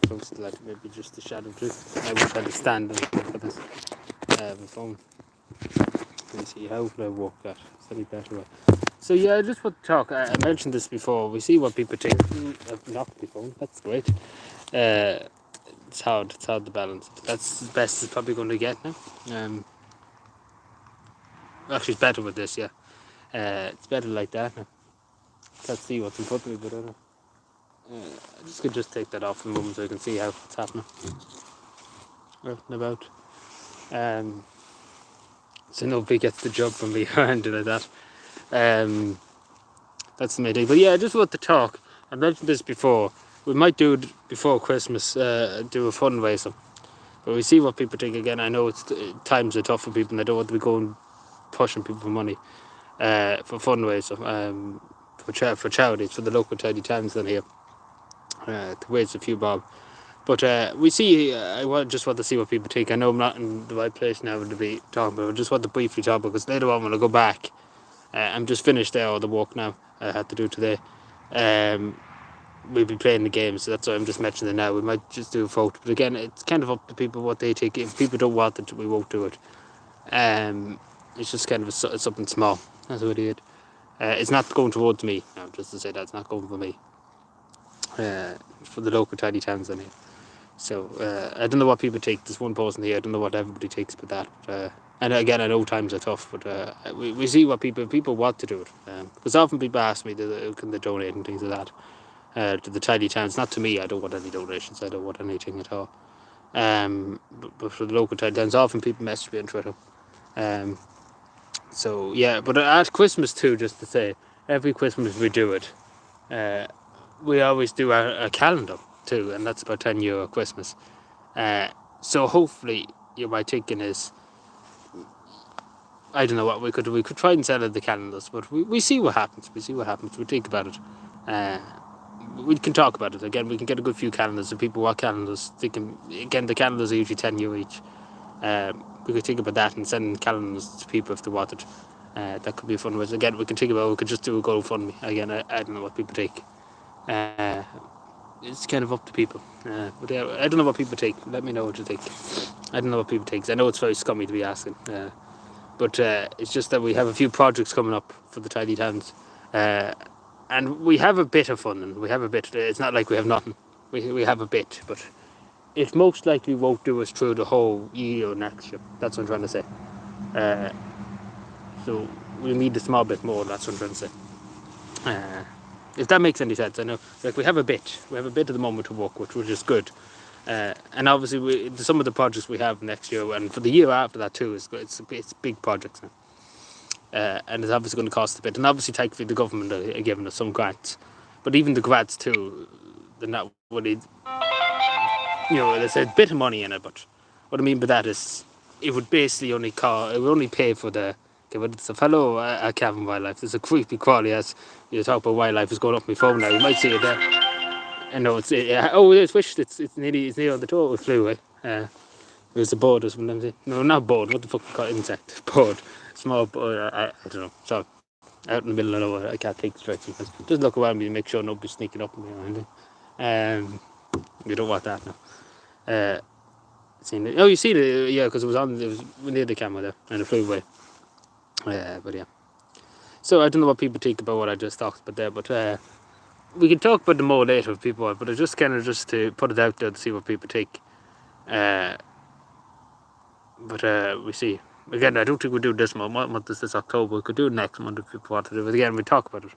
close to the light, maybe just a shadow too. I wish I had a stand and look at this the phone. Let me see, how could I walk that? Is there any better way? So yeah, I just want to talk. I mentioned this before. We see what people think. I've knocked my phone. That's great. It's hard to balance it. That's the best it's probably going to get now. Actually, it's better with this. Yeah, it's better like that now. Can't see what's in front of me, but I don't know. I just could just take that off for a moment so I can see how it's happening. Out and about. So nobody gets the job from me or anything like that. That's the main thing. But yeah, I just want to talk. I mentioned this before. We might do it before Christmas, do a fundraiser. But we see what people think again. I know times are tough for people and I don't want to be going pushing people for money for fundraiser, for charities, for the local Tidy Towns down here. To raise a few bob. But we see, just want to see what people think. I know I'm not in the right place now to be talking about it. I just want to briefly talk about it because later on when I go back, I'm just finished there, all the work now I had to do today. We'll be playing the game, so that's why I'm just mentioning it now. We might just do a vote. But again, it's kind of up to people what they think. If people don't want it, we won't do it. It's just kind of something small. That's what it is. It's not going towards me. No, just to say that, it's not going for me. For the local Tidy Towns in here. So I don't know what people take. There's one person here. I don't know what everybody takes about that. And again, I know times are tough, but we see what people want to do it. Because often people ask me, can they donate and things like that to the Tidy Towns. Not to me. I don't want any donations. I don't want anything at all. But for the local Tidy Towns, often people message me on Twitter. So yeah, but at Christmas too, just to say, every Christmas we do it. We always do a calendar too, and that's about €10 Christmas. So hopefully, my thinking is, I don't know what we could do. We could try and sell the calendars, but we see what happens. We think about it. We can talk about it again. We can get a good few calendars. If people want calendars, they can. Again, the calendars are usually €10 each. We could think about that and send calendars to people if they wanted. That could be a fun way. Again, we can think about. We could just do a GoFundMe. Again, I don't know what people take. It's kind of up to people. But yeah, I don't know what people take. Let me know what you think. I don't know what people take. I know it's very scummy to be asking. But it's just that we have a few projects coming up for the Tidy Towns. And we have a bit of funding. We have a bit. It's not like we have nothing. We have a bit. But it most likely won't do us through the whole year next year. That's what I'm trying to say. So we need a small bit more. That's what I'm trying to say. If that makes any sense. I know, we have a bit at the moment to work with, which is good. And obviously, some of the projects we have next year and for the year after that too, it's big projects now. And it's obviously going to cost a bit. And obviously, thankfully, the government are giving us some grants. But even the grants too, they're not really, there's a bit of money in it. But what I mean by that is, it would basically only pay for the. Okay, but it's a fellow at Cavan Wildlife. There's a creepy quality as you talk about wildlife is going up my phone now. You might see it there. I know it's wished it's near on the toe. It flew away. There's a bird or something. No, not bird. What the fuck you call it? Insect? Bird. Small bird. I don't know. So out in the middle of nowhere, I can't think straight. Just look around me and make sure nobody's sneaking up on me or anything. You don't want that now. Seen it? Oh, you seen it? Yeah, because it was near the camera there and it flew away. But yeah. So I don't know what people think about what I just talked about there, but we can talk about the more later if people want. But it's just kind of just to put it out there to see what people think. But we see. Again, I don't think we'll do this month. What month is this? October. We could do it next month if people want to do it. But again, we talk about it.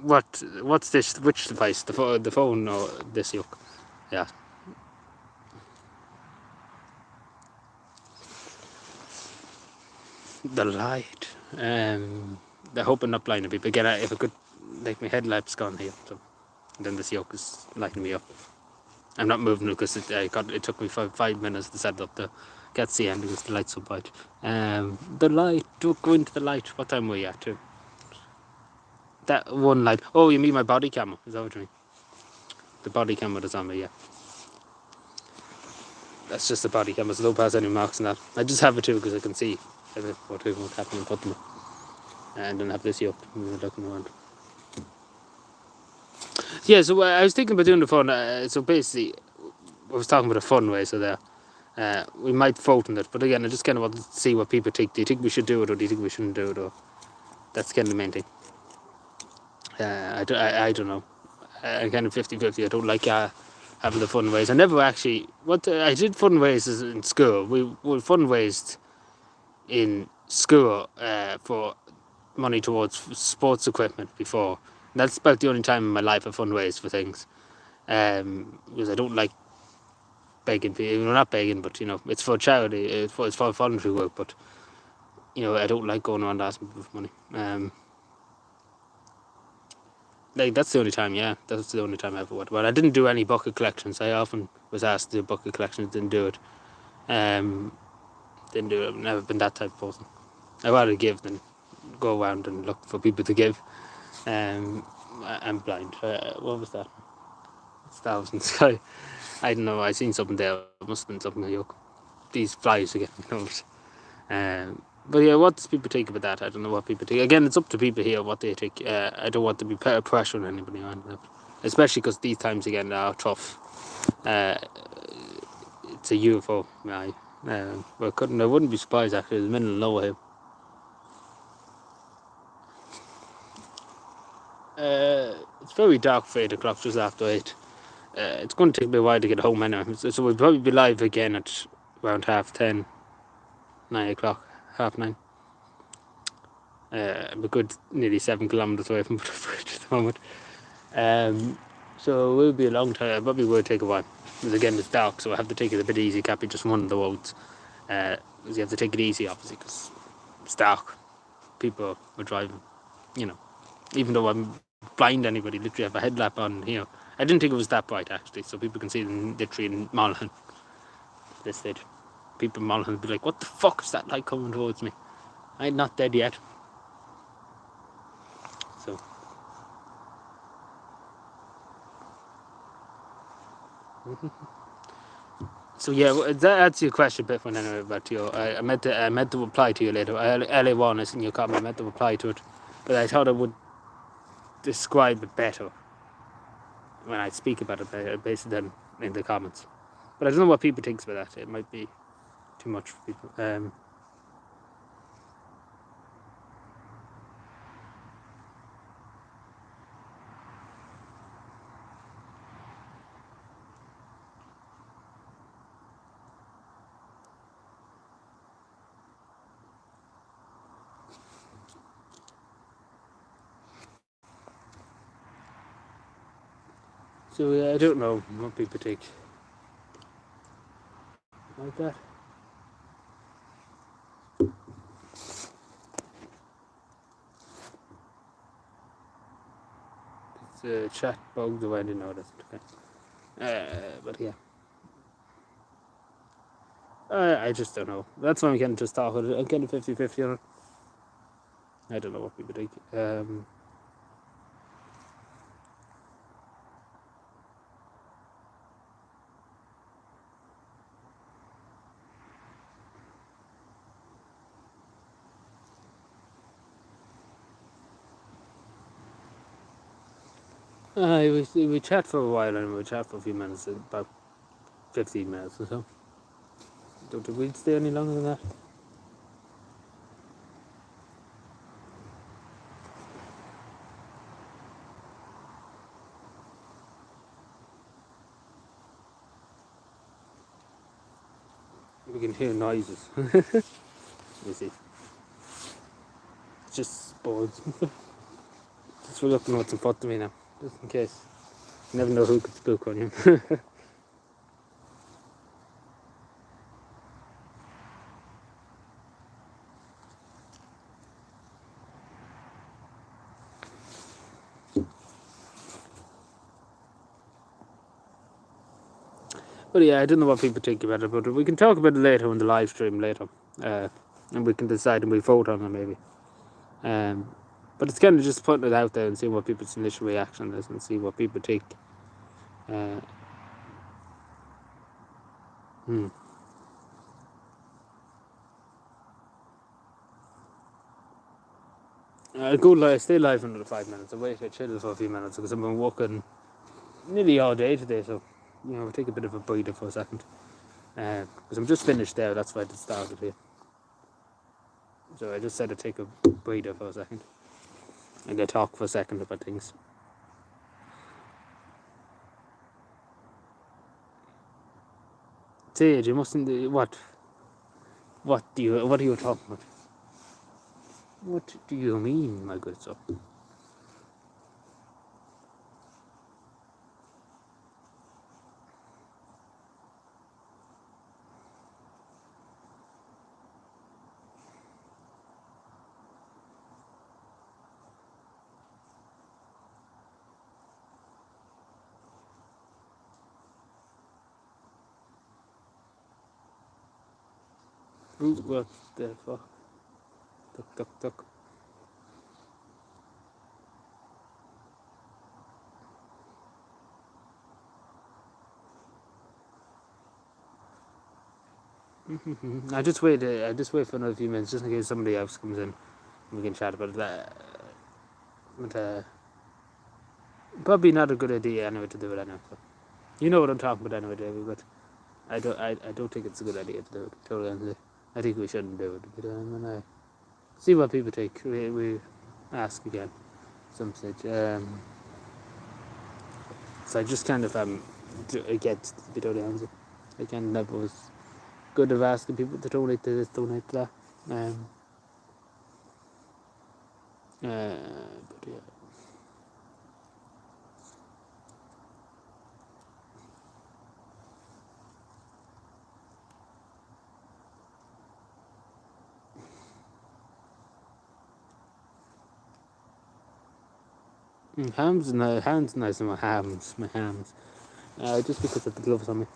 What's this? Which device? The phone or this yoke? Yeah. The light. They're hoping not blinding people. Again, if I could, like my headlight's gone here. So then this yoke is lighting me up. I'm not moving it because it took me 5 minutes to set up the get the end because the light's so bright. The light, don't go into the light. What time were you at too? That one light. Oh, you mean my body camera? Is that what you mean? The body camera that's on me, yeah. That's just the body camera, so don't pass any marks on that. I just have it too because I can see what's happening and put them. And then have this yoke looking around. Yeah, so I was thinking about doing the fun. So basically, I was talking about a fun way. So there, we might vote on it. But again, I just kind of want to see what people think. Do you think we should do it, or do you think we shouldn't do it? Or that's kind of the main thing. I don't know. I'm kind of 50-50. I don't like having the fun ways. I never actually. I did fun ways in school. We fun ways in school for money towards sports equipment before. And that's about the only time in my life I've fundraised for things. Because I don't like begging people. Not begging, but it's for charity. It's for voluntary work. But I don't like going around asking people for money. Like that's the only time. Yeah, that's the only time I ever went. But I didn't do any bucket collections. I often was asked to do bucket collections. Didn't do it. Didn't do it. I've never been that type of person. I'd rather give than go around and look for people to give. I'm blind. What was that? Stars in the sky. I don't know. I seen something there. It must have been something like these flies are getting noticed. But yeah, what does people think about that? I don't know what people think. Again, it's up to people here what they think. I don't want to be pressuring anybody on that, especially because these times again are tough. It's a UFO. I wouldn't be surprised actually. There's middle of nowhere. It's very dark for 8 o'clock, just after 8. It's going to take me a while to get home anyway. So we'll probably be live again at around 10:30, 9 o'clock, 9:30. I'm a good nearly 7 kilometres away from Butterbridge at the moment. So it will be a long time. It probably will take a while. Because again, it's dark, so I have to take it a bit easy. Can't be just one of the roads. You have to take it easy, obviously, because it's dark. People are driving, Even though I'm blind, anybody literally have a headlamp on here. I didn't think it was that bright actually, so people can see it literally in Monaghan. This stage, people in Monaghan will be like, "What the fuck is that light coming towards me?" I'm not dead yet. So, yeah, that answers your question, Biffman. Anyway, about you. I meant to reply to you later. LA1 is in your comment. I meant to reply to it, but I thought I would describe it better when I speak about it, based then in the comments. But I don't know what people think about that. It might be too much for people. So yeah, I don't know what people think like that. It's a chat bug, though I didn't know that. Okay. But yeah. I just don't know. That's why I'm kind of just talking. I'm kind of 50-50 on it. I don't know what people think. We chat for a while and we chat for a few minutes, about 15 minutes or so. Don't think we'd stay any longer than that. We can hear noises. You see. It's just boards. Just for looking what's in front of me now, just in case. You never know who could spook on you. But yeah, I don't know what people think about it, but we can talk about it later on the live stream later. And we can decide and we vote on it maybe. But it's kind of just putting it out there and seeing what people's initial reaction is and see what people think. I'll stay live for another 5 minutes. I'll wait, I chill for a few minutes because I've been walking nearly all day today, so we'll take a bit of a breather for a second. Because I'm just finished there, that's why I started here. So I just said to take a breather for a second. And I talk for a second about things. Sage, you mustn't. What? What are you talking about? What do you mean, my good sir? What the fuck? Duck. I just wait for another few minutes just in case somebody else comes in and we can chat about that. But probably not a good idea anyway to do it anyway. So. You know what I'm talking about anyway, David, but I don't think it's a good idea to do it. Totally honestly. I think we shouldn't do it. But when I see what people take, we ask again some stage. So I just kind of get to be totally honest. I kind of was good of asking people to donate to this, donate to that. But yeah. Hands nice on my hams. Just because of the gloves on me.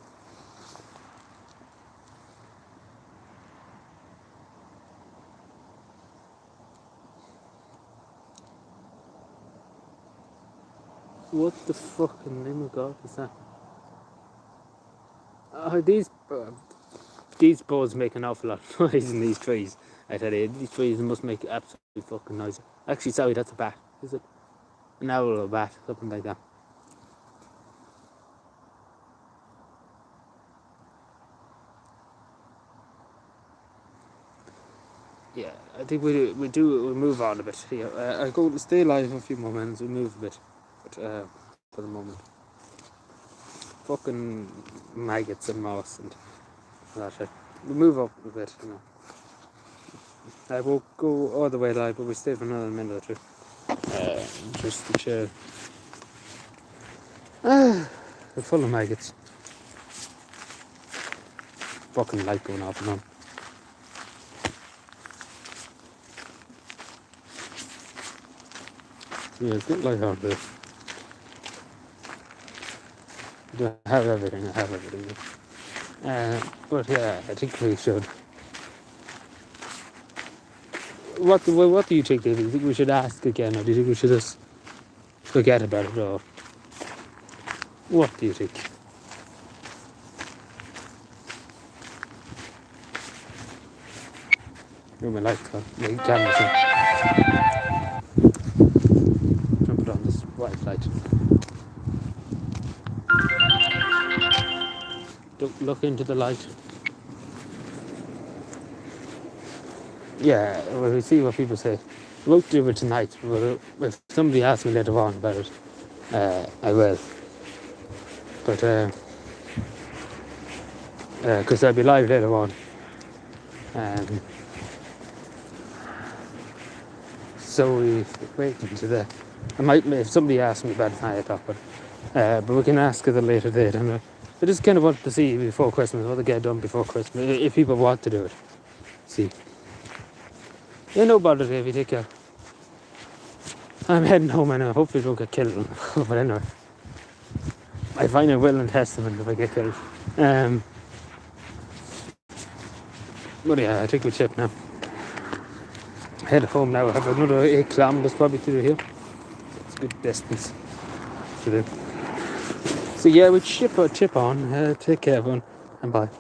What the fucking name of God is that? These birds make an awful lot of noise in these trees. I tell you, these trees must make absolutely fucking noise. Actually, sorry, that's a bat. Is it? An owl or a bat, something like that. Yeah, I think we move on a bit here. I go to stay alive for a few more minutes. We move a bit, but for the moment, fucking maggots and moss and that shit. We move up a bit. I won't go all the way live, but we stay for another minute or two. Just to chill. They're full of maggots. Fucking light going off and on. Yeah, it's good light on there. I have everything. But yeah, I think we should. What do you think, David? Do you think we should ask again, or do you think we should just forget about it, or what do you think? Oh, my light on. My camera's on. Jump it on this white light. Don't look into the light. Yeah, we'll see what people say. I won't do it tonight, but if somebody asks me later on about it, I will. But, because I'll be live later on. So we wait until that. I might, if somebody asks me about it, I talk about it. But we can ask at a later date. And I just kind of wanted to see before Christmas, what to get done before Christmas, if people want to do it. See. You know about it, if you take care. I'm heading home anyway. Hopefully I don't get killed. But anyway. I find a will and testament if I get killed. But yeah, I think we chip now. Head home now. I have another 8 kilometers probably to do here. It's a good distance to do. So yeah, we chip on. Take care everyone, and bye.